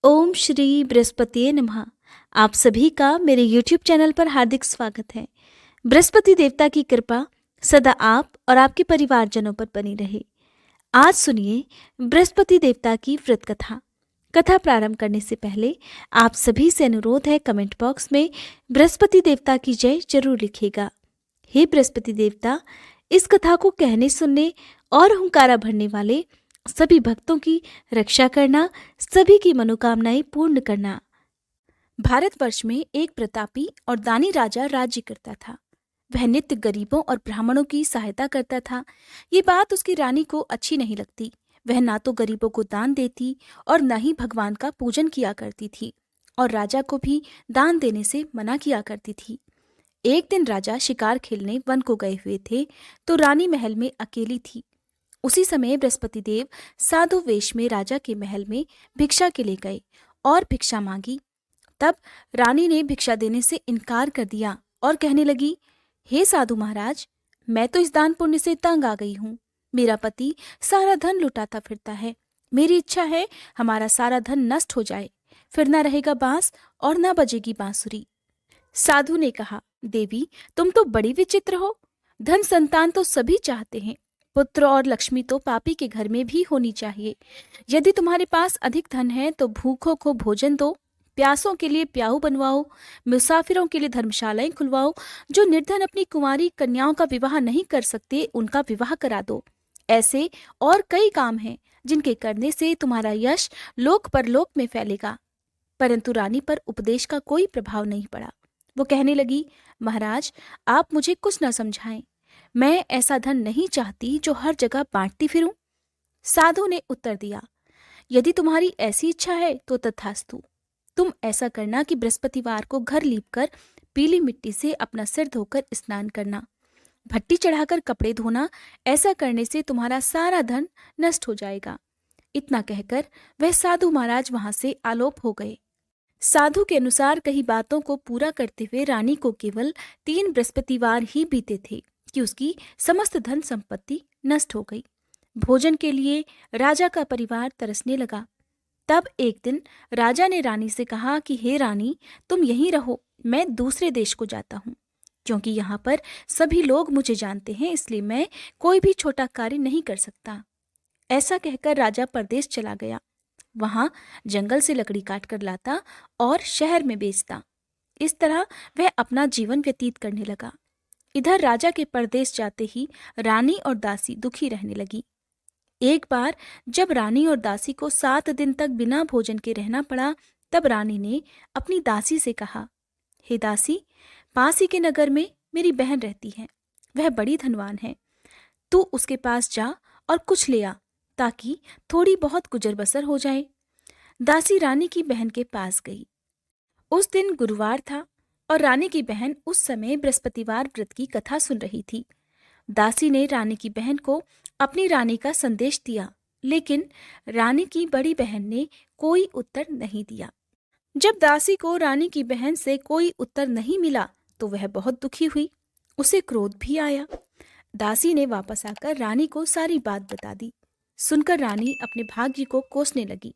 ओम श्री बृहस्पति नमः। आप सभी का मेरे YouTube चैनल पर हार्दिक स्वागत है। बृहस्पति देवता की कृपा सदा आप और आपके परिवारजनों पर बनी रहे। आज सुनिए बृहस्पति देवता की व्रत कथा। कथा प्रारंभ करने से पहले आप सभी से अनुरोध है, कमेंट बॉक्स में बृहस्पति देवता की जय जरूर लिखिएगा। हे बृहस्पति देवता, इस कथा को कहने सुनने और हुंकारा भरने वाले सभी भक्तों की रक्षा करना, सभी की मनोकामनाएं पूर्ण करना। भारतवर्ष में एक प्रतापी और दानी राजा राज्य करता था। वह नित्य गरीबों और ब्राह्मणों की सहायता करता था। ये बात उसकी रानी को अच्छी नहीं लगती। वह ना तो गरीबों को दान देती और न ही भगवान का पूजन किया करती थी, और राजा को भी दान देने से मना किया करती थी। एक दिन राजा शिकार खेलने वन को गए हुए थे, तो रानी महल में अकेली थी। उसी समय बृहस्पति देव साधु वेश में राजा के महल में भिक्षा के लिए गए और भिक्षा मांगी। तब रानी ने भिक्षा देने से इनकार कर दिया और कहने लगी, हे साधु महाराज, मैं तो इस दान पुण्य से तंग आ गई हूँ। मेरा पति सारा धन लुटाता फिरता है। मेरी इच्छा है हमारा सारा धन नष्ट हो जाए, फिर न रहेगा बांस और न बजेगी बांसुरी। साधु ने कहा, देवी, तुम तो बड़ी विचित्र हो। धन संतान तो सभी चाहते हैं, पुत्र और लक्ष्मी तो पापी के घर में भी होनी चाहिए। यदि तुम्हारे पास अधिक धन है तो भूखों को भोजन दो, प्यासों के लिए प्याऊ बनवाओ, मुसाफिरों के लिए धर्मशालाएं खुलवाओ। जो निर्धन अपनी कुंवारी कन्याओं का विवाह नहीं कर सकते, उनका विवाह करा दो। ऐसे और कई काम हैं जिनके करने से तुम्हारा यश लोक परलोक में फैलेगा। परंतु रानी पर उपदेश का कोई प्रभाव नहीं पड़ा। वो कहने लगी, महाराज, आप मुझे कुछ न समझाएं। मैं ऐसा धन नहीं चाहती जो हर जगह बांटती फिरूं। साधु ने उत्तर दिया, यदि तुम्हारी ऐसी इच्छा है तो तथास्तु। तुम ऐसा करना कि बृहस्पतिवार को घर लीपकर पीली मिट्टी से अपना सिर धोकर स्नान करना, भट्टी चढ़ाकर कपड़े धोना। ऐसा करने से तुम्हारा सारा धन नष्ट हो जाएगा। इतना कहकर वह साधु महाराज वहां से आलोप हो गए। साधु के अनुसार कई बातों को पूरा करते हुए रानी को केवल 3 बृहस्पतिवार ही बीते थे कि उसकी समस्त धन संपत्ति नष्ट हो गई। भोजन के लिए राजा का परिवार तरसने लगा। तब एक दिन राजा ने रानी से कहा कि हे रानी, तुम यहीं रहो, मैं दूसरे देश को जाता हूँ। क्योंकि यहाँ पर सभी लोग मुझे जानते हैं, इसलिए मैं कोई भी छोटा कार्य नहीं कर सकता। ऐसा कहकर राजा परदेश चला गया। वहां जंगल से लकड़ी काट कर लाता और शहर में बेचता। इस तरह वह अपना जीवन व्यतीत करने लगा। इधर राजा के परदेश जाते ही रानी और दासी दुखी रहने लगी। एक बार जब रानी और दासी को 7 दिन तक बिना भोजन के रहना पड़ा, तब रानी ने अपनी दासी से कहा, हे दासी, पास ही के नगर में मेरी बहन रहती है। वह बड़ी धनवान है। तू उसके पास जा और कुछ ले आ, ताकि थोड़ी बहुत गुजर बसर हो जाए। दासी रानी की बहन के पास गई। उस दिन गुरुवार था और रानी की बहन उस समय बृहस्पतिवार व्रत की कथा सुन रही थी। दासी ने रानी की बहन को अपनी रानी का संदेश दिया, लेकिन रानी की बड़ी बहन ने कोई उत्तर नहीं दिया। जब दासी को रानी की बहन से कोई उत्तर नहीं मिला तो वह बहुत दुखी हुई। उसे क्रोध भी आया। दासी ने वापस आकर रानी को सारी बात बता दी। सुनकर रानी अपने भाग्य को कोसने लगी।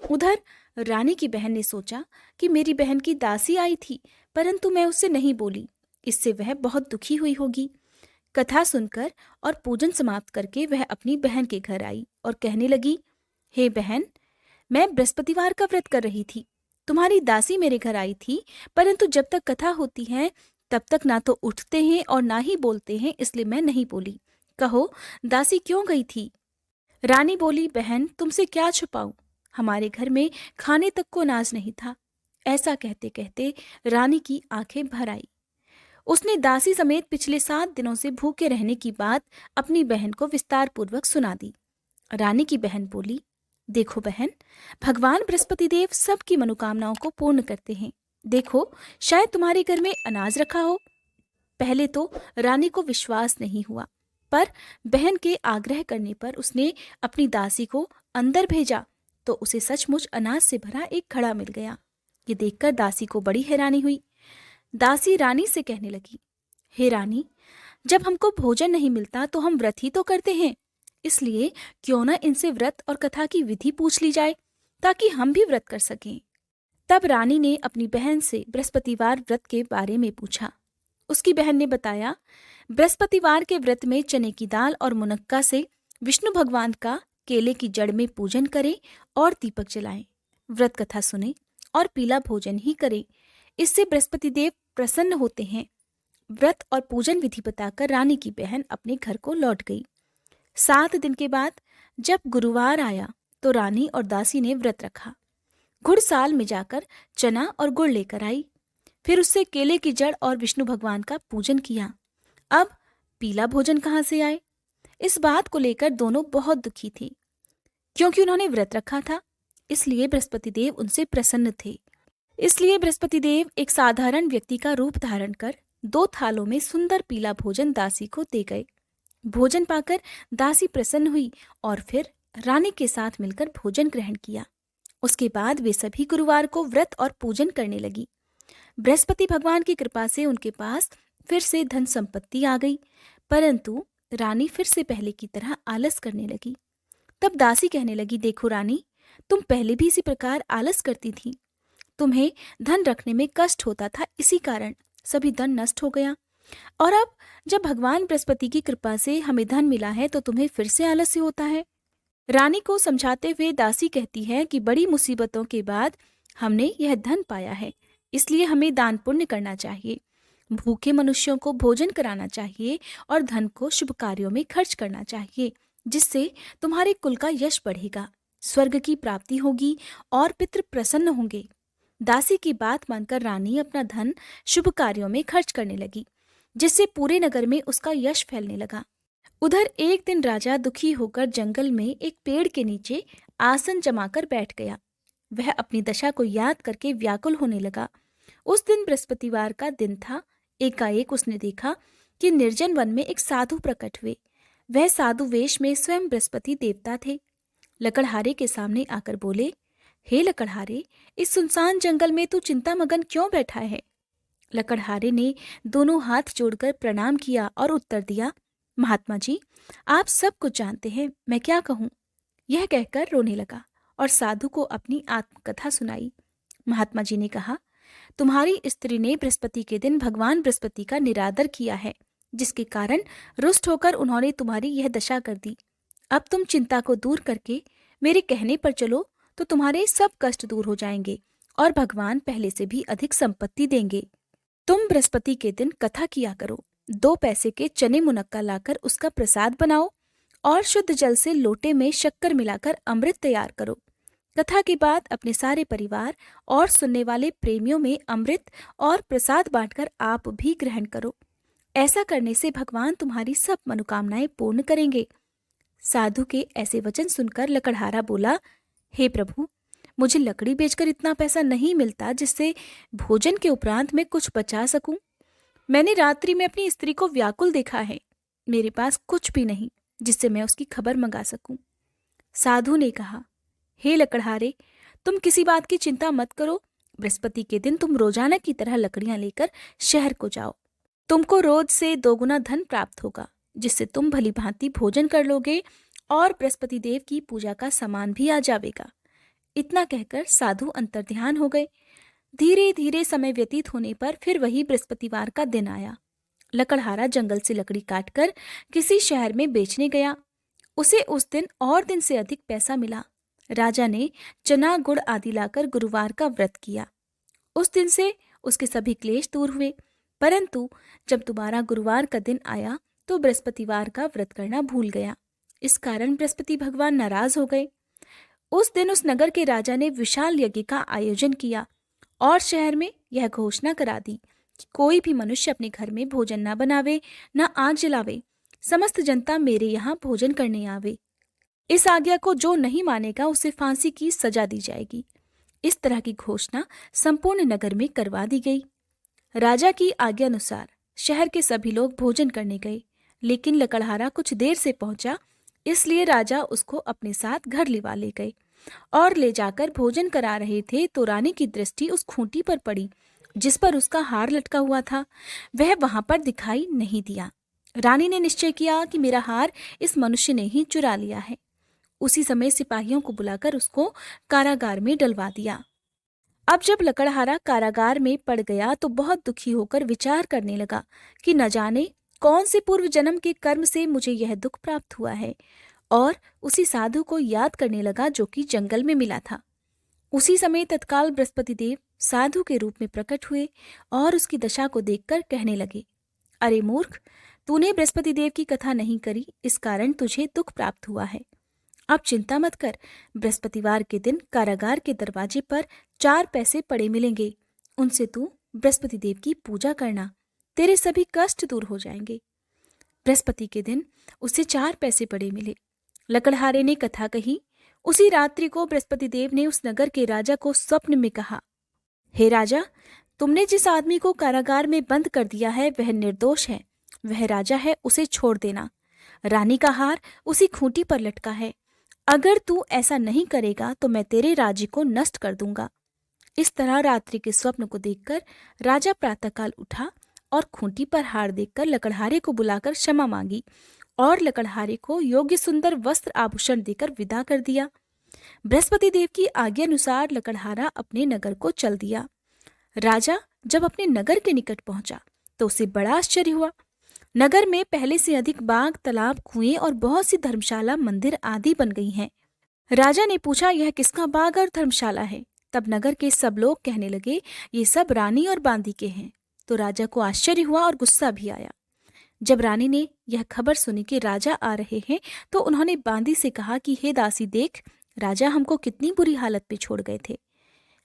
उधर रानी की बहन ने सोचा कि मेरी बहन की दासी आई थी, परंतु मैं उससे नहीं बोली, इससे वह बहुत दुखी हुई होगी। कथा सुनकर और पूजन समाप्त करके वह अपनी बहन के घर आई और कहने लगी, हे बहन, मैं बृहस्पतिवार का व्रत कर रही थी। तुम्हारी दासी मेरे घर आई थी, परंतु जब तक कथा होती है तब तक ना तो उठते हैं और ना ही बोलते हैं, इसलिए मैं नहीं बोली। कहो, दासी क्यों गई थी? रानी बोली, बहन, तुमसे क्या छुपाऊं, हमारे घर में खाने तक को अनाज नहीं था। ऐसा कहते कहते रानी की आंखें भर आई। उसने दासी समेत पिछले 7 दिनों से भूखे रहने की बात अपनी बहन को विस्तार पूर्वक सुना दी। रानी की बहन बोली, देखो बहन, भगवान बृहस्पति देव सबकी मनोकामनाओं को पूर्ण करते हैं। देखो, शायद तुम्हारे घर में अनाज रखा हो। पहले तो रानी को विश्वास नहीं हुआ, पर बहन के आग्रह करने पर उसने अपनी दासी को अंदर भेजा तो उसे सचमुच अनाज से भरा एक घड़ा मिल गया। ये देखकर दासी को बड़ी हैरानी हुई। दासी रानी से कहने लगी, हे रानी, जब हमको भोजन नहीं मिलता तो हम व्रत ही तो करते हैं, इसलिए क्यों न इनसे व्रत और कथा की विधि पूछ ली जाए। ताकि हम भी व्रत कर सकें। तब रानी ने अपनी बहन से बृहस्पतिवार व्रत के बारे में पूछा। उसकी बहन ने बताया, बृहस्पतिवार के व्रत में चने की दाल और मुनक्का से विष्णु भगवान का केले की जड़ में पूजन करें और दीपक जलाएं, व्रत कथा सुने और पीला भोजन ही करें। इससे बृहस्पति देव प्रसन्न होते हैं। व्रत और पूजन विधि बताकर रानी की बहन अपने घर को लौट गई। 7 दिन के बाद जब गुरुवार आया तो रानी और दासी ने व्रत रखा। घुड़साल में जाकर चना और गुड़ लेकर आई, फिर उससे केले की जड़ और विष्णु भगवान का पूजन किया। अब पीला भोजन कहाँ से आए? इस बात को लेकर दोनों बहुत दुखी थे, क्योंकि उन्होंने व्रत रखा था। इसलिए बृहस्पति देव उनसे प्रसन्न थे। इसलिए बृहस्पति देव एक साधारण व्यक्ति का रूप धारण कर 2 थालों में सुंदर पीला भोजन दासी को दे गए। भोजन पाकर दासी प्रसन्न हुई और फिर रानी के साथ मिलकर भोजन ग्रहण किया। उसके बाद वे सभी गुरुवार को व्रत और पूजन करने लगी। बृहस्पति भगवान की कृपा से उनके पास फिर से धन संपत्ति आ गई, परंतु रानी फिर से पहले की तरह आलस करने लगी। तब दासी कहने लगी, देखो रानी, तुम पहले भी इसी प्रकार आलस करती थी। तुम्हें धन रखने में कष्ट होता था, इसी कारण सभी धन नष्ट हो गया। और अब जब भगवान बृहस्पति की कृपा से हमें धन मिला है तो तुम्हें फिर से आलस्य होता है। रानी को समझाते हुए दासी कहती है कि बड़ी मुसीबतों के बाद हमने यह धन पाया है, इसलिए हमें दान पुण्य करना चाहिए, भूखे मनुष्यों को भोजन कराना चाहिए और धन को शुभ कार्यों में खर्च करना चाहिए, जिससे तुम्हारे कुल का यश बढ़ेगा, स्वर्ग की प्राप्ति होगी और पितृ प्रसन्न होंगे। दासी की बात मानकर रानी अपना धन शुभ कार्यों में खर्च करने लगी, जिससे पूरे नगर में उसका यश फैलने लगा। उधर एक दिन राजा दुखी होकर जंगल में एक पेड़ के नीचे आसन जमाकर बैठ गया। वह अपनी दशा को याद करके व्याकुल होने लगा। उस दिन बृहस्पतिवार का दिन था। एकाएक उसने देखा कि निर्जन वन में एक साधु प्रकट हुए। वह साधु वेश में स्वयं बृहस्पति देवता थे। लकड़हारे के सामने आकर बोले, हे लकड़हारे, इस सुनसान जंगल में तू चिंतामगन क्यों बैठा है? लकड़हारे ने दोनों हाथ जोड़कर प्रणाम किया और उत्तर दिया, महात्मा जी, आप सब कुछ जानते हैं, मैं क्या कहूँ? यह कहकर रोने लगा और साधु को अपनी आत्मकथा सुनाई। महात्मा जी ने कहा, तुम्हारी स्त्री ने बृहस्पति के दिन भगवान बृहस्पति का निरादर किया है, जिसके कारण रुष्ट होकर उन्होंने तुम्हारी यह दशा कर दी। अब तुम चिंता को दूर करके मेरे कहने पर चलो तो तुम्हारे सब कष्ट दूर हो जाएंगे और भगवान पहले से भी अधिक संपत्ति देंगे। तुम बृहस्पति के दिन कथा किया करो, 2 पैसे के चने मुनक्का लाकर उसका प्रसाद बनाओ और शुद्ध जल से लोटे में शक्कर मिलाकर अमृत तैयार करो। कथा के बाद अपने सारे परिवार और सुनने वाले प्रेमियों में अमृत और प्रसाद बांटकर आप भी ग्रहण करो। ऐसा करने से भगवान तुम्हारी सब मनोकामनाएं पूर्ण करेंगे। साधु के ऐसे वचन सुनकर लकड़हारा बोला, हे प्रभु, मुझे लकड़ी बेचकर इतना पैसा नहीं मिलता जिससे भोजन के उपरांत मैं कुछ बचा सकूं। मैंने रात्रि में अपनी स्त्री को व्याकुल देखा है। मेरे पास कुछ भी नहीं जिससे मैं उसकी खबर मंगा सकूं। साधु ने कहा, हे लकड़हारे, तुम किसी बात की चिंता मत करो। बृहस्पति के दिन तुम रोजाना की तरह लकड़ियां लेकर शहर को जाओ। तुमको रोज से 2 गुना धन प्राप्त होगा, जिससे तुम भली भांति भोजन कर लोगे और बृहस्पति देव की पूजा का सामान भी आ जाएगा। इतना कहकर साधु अंतर्ध्यान हो गए। धीरे धीरे समय व्यतीत होने पर फिर वही बृहस्पतिवार का दिन आया। लकड़हारा जंगल से लकड़ी काटकर किसी शहर में बेचने गया। उसे उस दिन और दिन से अधिक पैसा मिला। राजा ने चना गुड़ आदि लाकर गुरुवार का व्रत किया। उस दिन से उसके सभी क्लेश दूर हुए, परंतु जब दोबारा गुरुवार का दिन आया तो बृहस्पतिवार का व्रत करना भूल गया। इस कारण बृहस्पति भगवान नाराज हो गए। उस दिन उस नगर के राजा ने विशाल यज्ञ का आयोजन किया और शहर में यह घोषणा करा दी कि कोई भी मनुष्य अपने घर में भोजन न बनावे, न आग जलावे। समस्त जनता मेरे यहाँ भोजन करने आवे। इस आज्ञा को जो नहीं मानेगा उसे फांसी की सजा दी जाएगी। इस तरह की घोषणा संपूर्ण नगर में करवा दी गई। राजा की आज्ञा अनुसार शहर के सभी लोग भोजन करने गए, लेकिन लकड़हारा कुछ देर से पहुंचा, इसलिए राजा उसको अपने साथ घर लिवा ले गए और ले जाकर भोजन करा रहे थे तो रानी की दृष्टि उस खूंटी पर पड़ी जिस पर उसका हार लटका हुआ था। वह वहां पर दिखाई नहीं दिया। रानी ने निश्चय किया कि मेरा हार इस मनुष्य ने ही चुरा लिया है। उसी समय सिपाहियों को बुलाकर उसको कारागार में डलवा दिया। अब जब लकड़हारा कारागार में पड़ गया तो बहुत दुखी होकर विचार करने लगा कि न जाने कौन से पूर्व जन्म के कर्म से मुझे यह दुख प्राप्त हुआ है, और उसी साधु को याद करने लगा जो कि जंगल में मिला था। उसी समय तत्काल बृहस्पति देव साधु के रूप में प्रकट हुए और उसकी दशा को देखकर कहने लगे, अरे मूर्ख, तूने बृहस्पति देव की कथा नहीं करी, इस कारण तुझे दुख प्राप्त हुआ है। अब चिंता मत कर, बृहस्पतिवार के दिन कारागार के दरवाजे पर 4 पैसे पड़े मिलेंगे, उनसे तू बृहस्पति देव की पूजा करना, तेरे सभी कष्ट दूर हो जाएंगे। बृहस्पति के दिन उसे 4 पैसे पड़े मिले। लकड़हारे ने कथा कही। उसी रात्रि को बृहस्पति देव ने उस नगर के राजा को स्वप्न में कहा, हे राजा, तुमने जिस आदमी को कारागार में बंद कर दिया है वह निर्दोष है, वह राजा है, उसे छोड़ देना। रानी का हार उसी खूंटी पर लटका है, अगर तू ऐसा नहीं करेगा तो मैं तेरे राज्य को नष्ट कर दूंगा। इस तरह रात्रि के स्वप्न को देखकर राजा प्रातःकाल उठा और खूंटी पर हार देखकर लकड़हारे को बुलाकर क्षमा मांगी और लकड़हारे को योग्य सुंदर वस्त्र आभूषण देकर विदा कर दिया। बृहस्पति देव की आज्ञानुसार लकड़हारा अपने नगर को चल दिया। राजा जब अपने नगर के निकट पहुंचा तो उसे बड़ा आश्चर्य हुआ। नगर में पहले से अधिक बाग, तालाब, कुएं और बहुत सी धर्मशाला, मंदिर आदि बन गई हैं। राजा ने पूछा, यह किसका बाग और धर्मशाला है? तब नगर के सब लोग कहने लगे, ये सब रानी और बांदी के हैं। तो राजा को आश्चर्य हुआ और गुस्सा भी आया। जब रानी ने यह खबर सुनी कि राजा आ रहे हैं तो उन्होंने बांदी से कहा कि हे दासी, देख, राजा हमको कितनी बुरी हालत में छोड़ गए थे।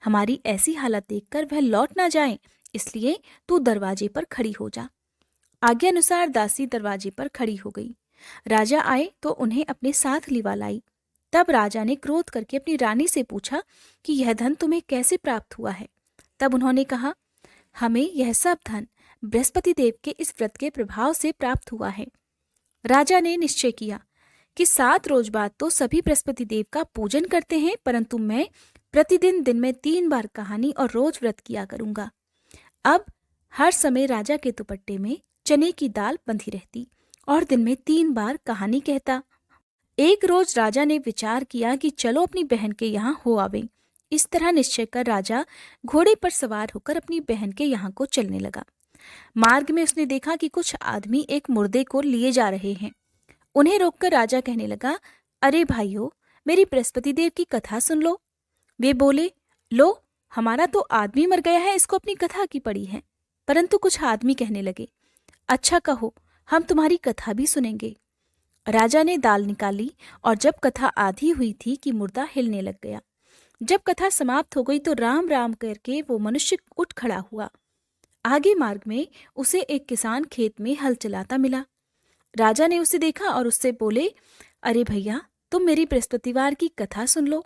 हमारी ऐसी हालत देखकर वह लौट ना जाए, इसलिए तू दरवाजे पर खड़ी हो जा। आज्ञानुसार दासी दरवाजे पर खड़ी हो गई। राजा आए तो उन्हें अपने साथ लिवा लाई। तब राजा ने क्रोध करके अपनी रानी से पूछा कि यह धन तुम्हें कैसे प्राप्त हुआ है? तब उन्होंने कहा, हमें यह सब धन बृहस्पति देव के इस व्रत के प्रभाव से प्राप्त हुआ है। राजा ने निश्चय किया कि 7 रोज बाद तो सभी बृहस्पति देव का पूजन करते हैं, परंतु मैं प्रतिदिन दिन में 3 बार कहानी और रोज व्रत किया करूंगा। अब हर समय राजा के दुपट्टे में चने की दाल बंधी रहती और दिन में 3 बार कहानी कहता। एक रोज राजा ने विचार किया कि चलो अपनी बहन के यहाँ हो आवे। इस तरह निश्चय कर राजा घोड़े पर सवार होकर अपनी बहन के यहाँ को चलने लगा। मार्ग में उसने देखा कि कुछ आदमी एक मुर्दे को लिए जा रहे हैं। उन्हें रोककर राजा कहने लगा, अरे भाइयों, मेरी बृहस्पति देव की कथा सुन लो। वे बोले, लो, हमारा तो आदमी मर गया है, इसको अपनी कथा की पड़ी है। परंतु कुछ आदमी कहने लगे, अच्छा कहो, हम तुम्हारी कथा भी सुनेंगे। राजा ने दाल निकाली और जब कथा आधी हुई थी कि मुर्दा हिलने लग गया। जब कथा समाप्त हो गई तो राम राम करके वो मनुष्य उठ खड़ा हुआ। आगे मार्ग में उसे एक किसान खेत में हल चलाता मिला। राजा ने उसे देखा और उससे बोले, अरे भैया, तुम मेरी बृहस्पतिवार की कथा सुन लो।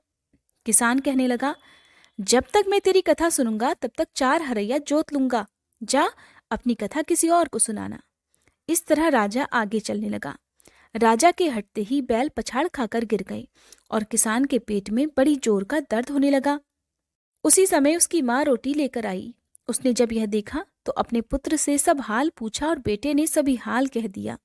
किसान कहने लगा, जब तक मैं तेरी कथा सुनूंगा तब तक 4 हरैया जोत लूंगा, जा अपनी कथा किसी और को सुनाना। इस तरह राजा आगे चलने लगा। राजा के हटते ही बैल पछाड़ खाकर गिर गए और किसान के पेट में बड़ी जोर का दर्द होने लगा। उसी समय उसकी माँ रोटी लेकर आई। उसने जब यह देखा तो अपने पुत्र से सब हाल पूछा और बेटे ने सभी हाल कह दिया।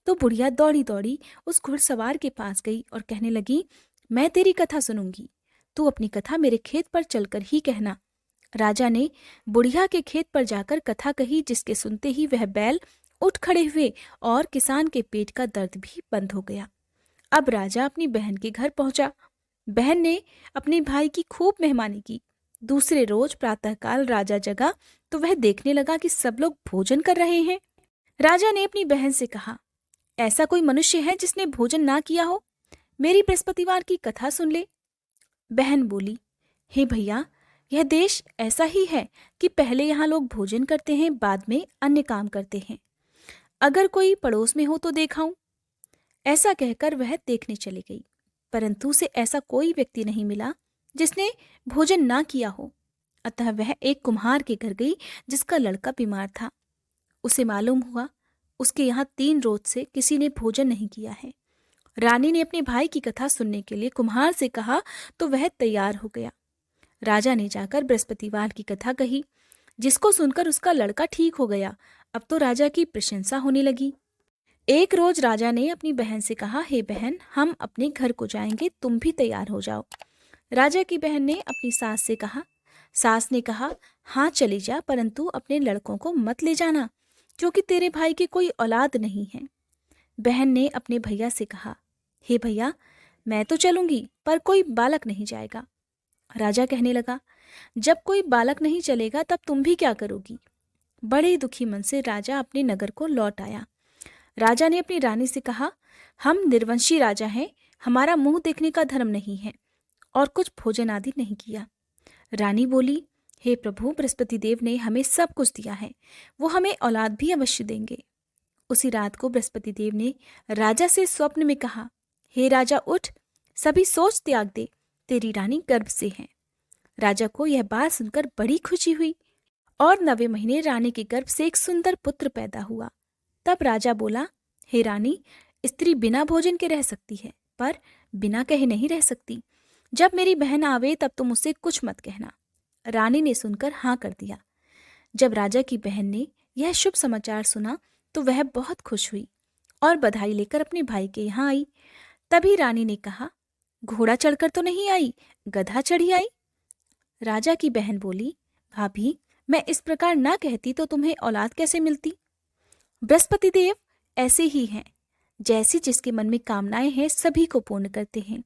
तो बुढ़िया दौड़ी दौड़ी उस घुड़सवार के पास गई और कहने लगी, मैं तेरी कथा सुनूंगी, तू अपनी कथा मेरे खेत पर चलकर ही कहना। राजा ने बुढ़िया के खेत पर जाकर कथा कही, जिसके सुनते ही वह बैल उठ खड़े हुए और किसान के पेट का दर्द भी बंद हो गया। अब राजा अपनी बहन के घर पहुंचा। बहन ने अपने भाई की खूब मेहमानी की। दूसरे रोज प्रातःकाल राजा जगा तो वह देखने लगा कि सब लोग भोजन कर रहे हैं। राजा ने अपनी बहन से कहा, ऐसा कोई मनुष्य है जिसने भोजन ना किया हो? मेरी बृहस्पतिवार की कथा सुन ले। बहन बोली, हे भैया, यह देश ऐसा ही है कि पहले यहाँ लोग भोजन करते हैं, बाद में अन्य काम करते हैं। अगर कोई पड़ोस में हो तो देखाऊं। ऐसा कहकर वह देखने चली गई, परंतु उसे ऐसा कोई व्यक्ति नहीं मिला जिसने भोजन ना किया हो। अतः वह एक कुम्हार के घर गई जिसका लड़का बीमार था। उसे मालूम हुआ उसके यहाँ 3 रोज से किसी ने भोजन नहीं किया है। रानी ने अपने भाई की कथा सुनने के लिए कुम्हार से कहा तो वह तैयार हो गया। राजा ने जाकर बृहस्पतिवार की कथा कही, जिसको सुनकर उसका लड़का ठीक हो गया। अब तो राजा की प्रशंसा होने लगी। एक रोज राजा ने अपनी बहन से कहा, हे बहन, हम अपने घर को जाएंगे, तुम भी तैयार हो जाओ। राजा की बहन ने अपनी सास से कहा। सास ने कहा, हाँ चली जा, परंतु अपने लड़कों को मत ले जाना, क्योंकि तेरे भाई की कोई औलाद नहीं है। बहन ने अपने भैया से कहा, हे भैया, मैं तो चलूंगी, पर कोई बालक नहीं जाएगा। राजा कहने लगा, जब कोई बालक नहीं चलेगा तब तुम भी क्या करोगी। बड़े दुखी मन से राजा अपने नगर को लौट आया। राजा ने अपनी रानी से कहा, हम निर्वंशी राजा हैं, हमारा मुंह देखने का धर्म नहीं है, और कुछ भोजन आदि नहीं किया। रानी बोली, हे प्रभु, बृहस्पति देव ने हमें सब कुछ दिया है, वो हमें औलाद भी अवश्य देंगे। उसी रात को बृहस्पति देव ने राजा से स्वप्न में कहा, हे राजा, उठ, सभी सोच त्याग दे, तेरी रानी गर्भ से है। राजा को यह बात सुनकर बड़ी खुशी हुई, और 9वें महीने रानी के गर्भ से एक सुंदर पुत्र पैदा हुआ। तब राजा बोला, हे रानी, स्त्री बिना भोजन के रह सकती है, पर बिना कहे नहीं रह सकती। जब मेरी बहन आवे तब तुम उससे कुछ मत कहना। रानी ने सुनकर हाँ कर दिया। जब राजा की बहन ने यह शुभ समाचार सुना तो वह बहुत खुश हुई और बधाई लेकर अपने भाई के यहाँ आई। तभी रानी ने कहा, घोड़ा चढ़कर तो नहीं आई, गधा चढ़ी आई। राजा की बहन बोली, भाभी, मैं इस प्रकार ना कहती तो तुम्हें औलाद कैसे मिलती। बृहस्पति देव ऐसे ही हैं, जैसी जिसके मन में कामनाएं हैं सभी को पूर्ण करते हैं।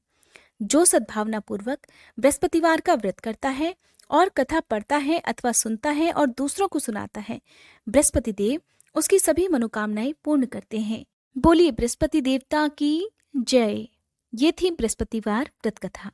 जो सद्भावना पूर्वक बृहस्पतिवार का व्रत करता है और कथा पढ़ता है अथवा सुनता है और दूसरों को सुनाता है, बृहस्पति देव उसकी सभी मनोकामनाएं पूर्ण करते हैं। बोलिए बृहस्पति देवता की जय। ये थी बृहस्पतिवार व्रत कथा।